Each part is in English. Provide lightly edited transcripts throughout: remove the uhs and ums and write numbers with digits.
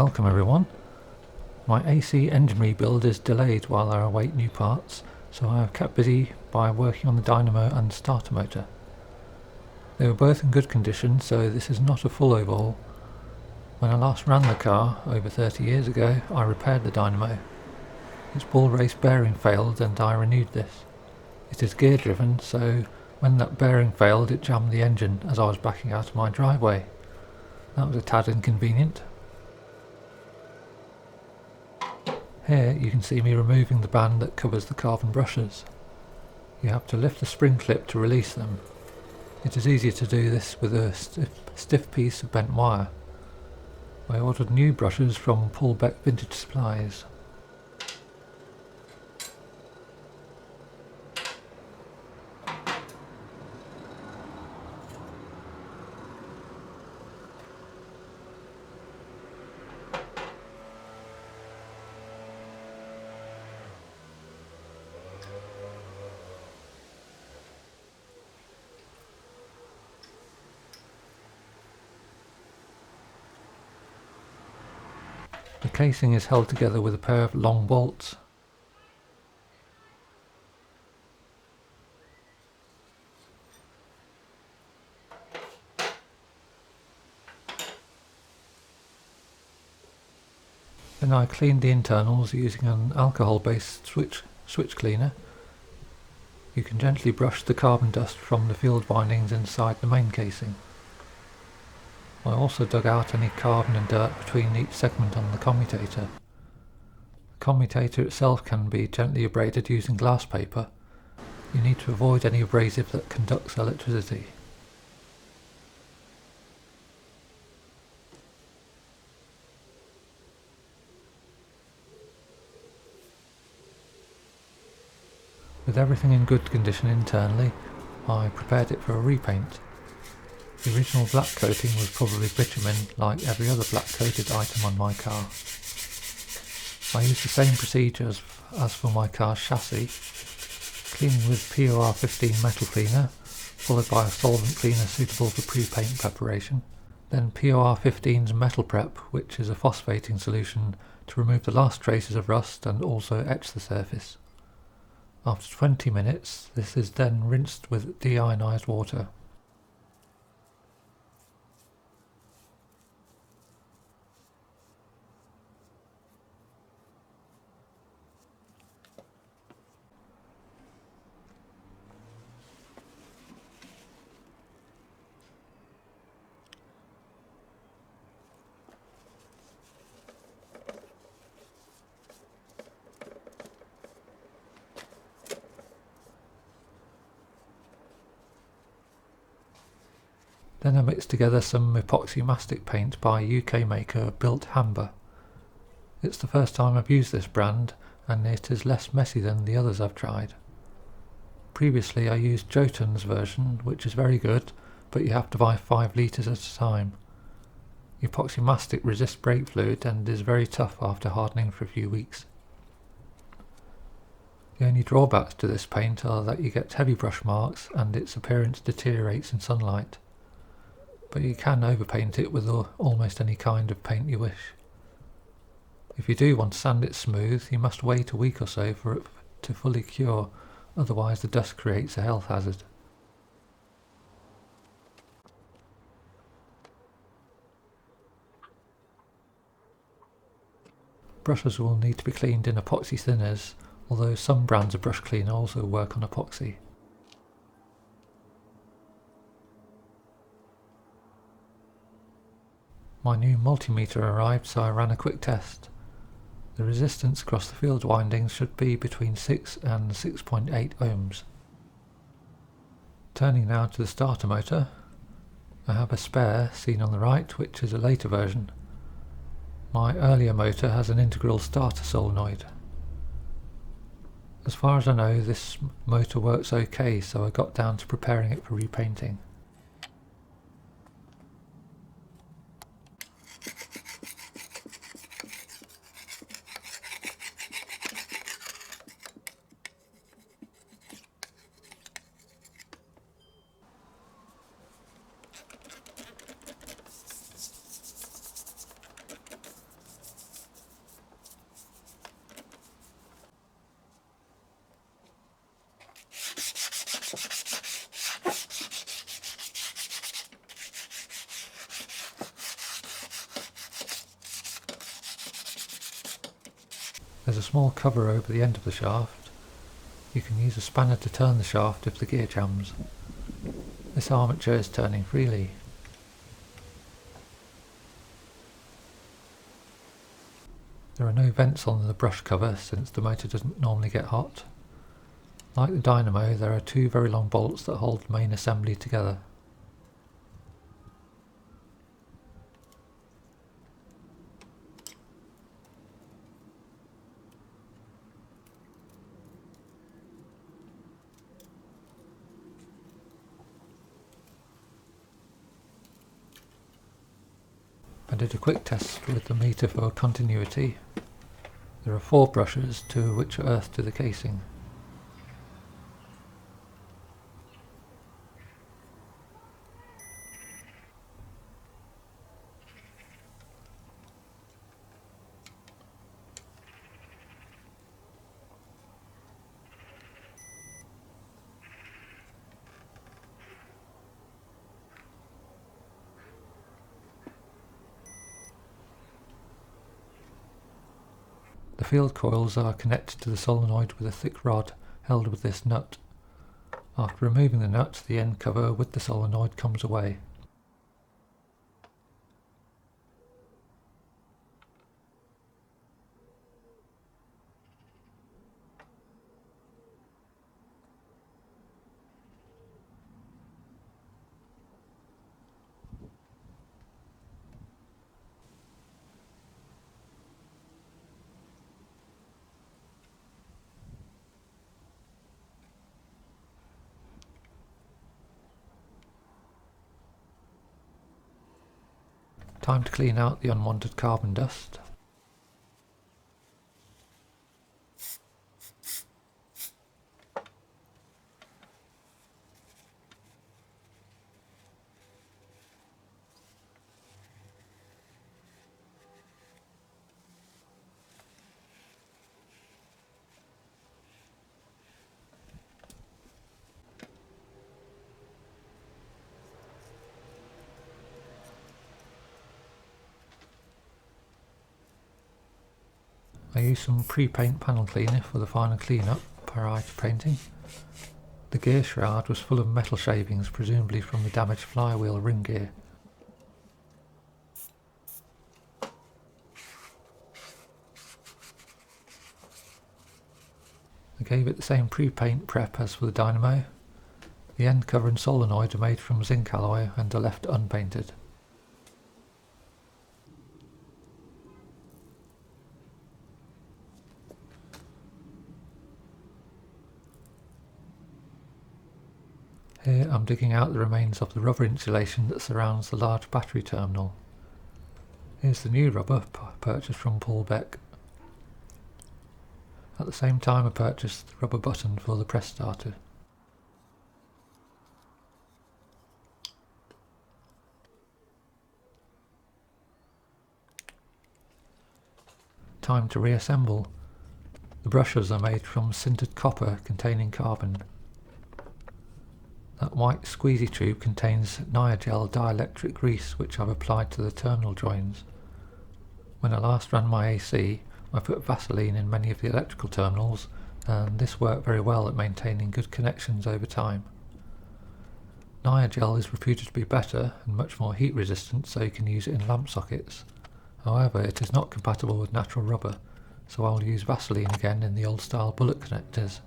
Welcome everyone. My AC engine rebuild is delayed while I await new parts, so I have kept busy by working on the dynamo and starter motor. They were both in good condition, so this is not a full overhaul. When I last ran the car, over 30 years ago, I repaired the dynamo. Its ball race bearing failed and I renewed this. It is gear driven, so when that bearing failed it jammed the engine as I was backing out of my driveway. That was a tad inconvenient. Here you can see me removing the band that covers the carbon brushes. You have to lift the spring clip to release them. It is easier to do this with a stiff piece of bent wire. I ordered new brushes from Pullbeck Vintage Supplies. The casing is held together with a pair of long bolts. Then I cleaned the internals using an alcohol-based switch cleaner. You can gently brush the carbon dust from the field windings inside the main casing. I also dug out any carbon and dirt between each segment on the commutator. The commutator itself can be gently abraded using glass paper. You need to avoid any abrasive that conducts electricity. With everything in good condition internally, I prepared it for a repaint. The original black coating was probably bitumen, like every other black coated item on my car. I used the same procedure as for my car's chassis, cleaning with POR 15 metal cleaner, followed by a solvent cleaner suitable for pre-paint preparation, then POR 15's metal prep, which is a phosphating solution to remove the last traces of rust and also etch the surface. After 20 minutes, this is then rinsed with deionized water. Then I mixed together some epoxy mastic paint by UK maker Built Hamber. It's the first time I've used this brand and it is less messy than the others I've tried. Previously I used Jotun's version, which is very good, but you have to buy 5 litres at a time. Epoxy mastic resists brake fluid and is very tough after hardening for a few weeks. The only drawbacks to this paint are that you get heavy brush marks and its appearance deteriorates in sunlight. But you can overpaint it with almost any kind of paint you wish. If you do want to sand it smooth, you must wait a week or so for it to fully cure, otherwise the dust creates a health hazard. Brushes will need to be cleaned in epoxy thinners, although some brands of brush cleaner also work on epoxy. My new multimeter arrived, so I ran a quick test. The resistance across the field windings should be between 6 and 6.8 ohms. Turning now to the starter motor, I have a spare seen on the right, which is a later version. My earlier motor has an integral starter solenoid. As far as I know, this motor works okay, so I got down to preparing it for repainting. small cover over the end of the shaft. You can use a spanner to turn the shaft if the gear jams. This armature is turning freely. There are no vents on the brush cover since the motor doesn't normally get hot. Like the Dynamo, there are two very long bolts that hold the main assembly together. I did a quick test with the meter for continuity. There are 4 brushes, 2 of which are earthed to the casing. The field coils are connected to the solenoid with a thick rod held with this nut. After removing the nut, the end cover with the solenoid comes away. Time to clean out the unwanted carbon dust. I used some pre-paint panel cleaner for the final clean-up prior to painting. The gear shroud was full of metal shavings, presumably from the damaged flywheel ring gear. I gave it the same pre-paint prep as for the Dynamo. The end cover and solenoid are made from zinc alloy and are left unpainted. Here I'm digging out the remains of the rubber insulation that surrounds the large battery terminal. Here's the new rubber purchased from Paul Beck. At the same time I purchased the rubber button for the press starter. Time to reassemble. The brushes are made from sintered copper containing carbon. That white squeezy tube contains Niagel dielectric grease which I've applied to the terminal joins. When I last ran my AC, I put Vaseline in many of the electrical terminals, and this worked very well at maintaining good connections over time. Niagel is reputed to be better and much more heat resistant, so you can use it in lamp sockets. However, it is not compatible with natural rubber, so I'll use Vaseline again in the old style bullet connectors.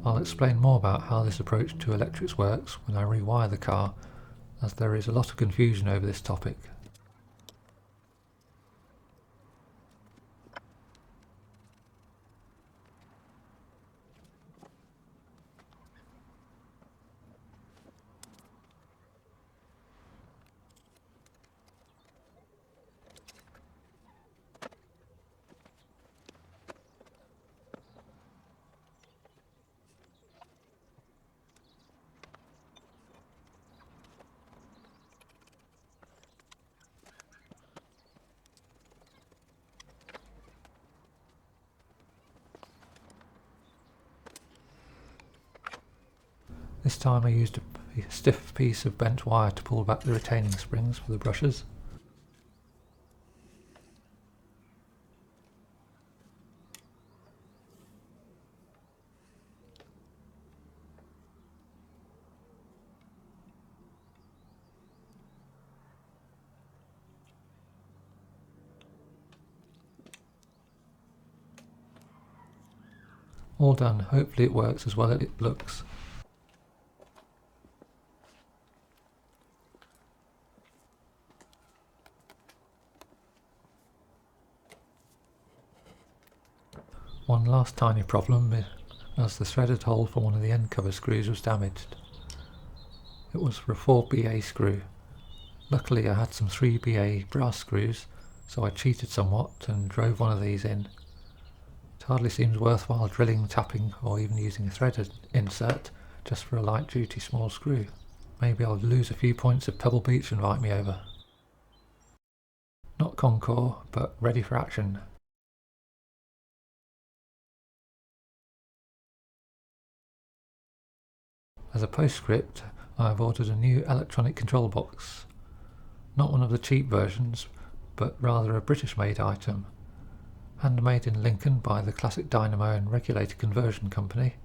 I'll explain more about how this approach to electrics works when I rewire the car, as there is a lot of confusion over this topic. This time I used a stiff piece of bent wire to pull back the retaining springs for the brushes. All done. Hopefully it works as well as it looks. One last tiny problem as the threaded hole for one of the end cover screws was damaged. It was for a 4BA screw. Luckily I had some 3BA brass screws, so I cheated somewhat and drove one of these in. It hardly seems worthwhile drilling, tapping or even using a threaded insert just for a light duty small screw. Maybe I'll lose a few points if Pebble Beach invite me over. Not Concours, but ready for action. As a postscript, I have ordered a new electronic control box. Not one of the cheap versions, but rather a British-made item. Handmade in Lincoln by the classic Dynamo and regulator conversion company.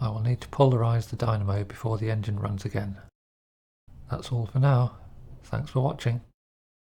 I will need to polarise the dynamo before the engine runs again. That's all for now. Thanks for watching.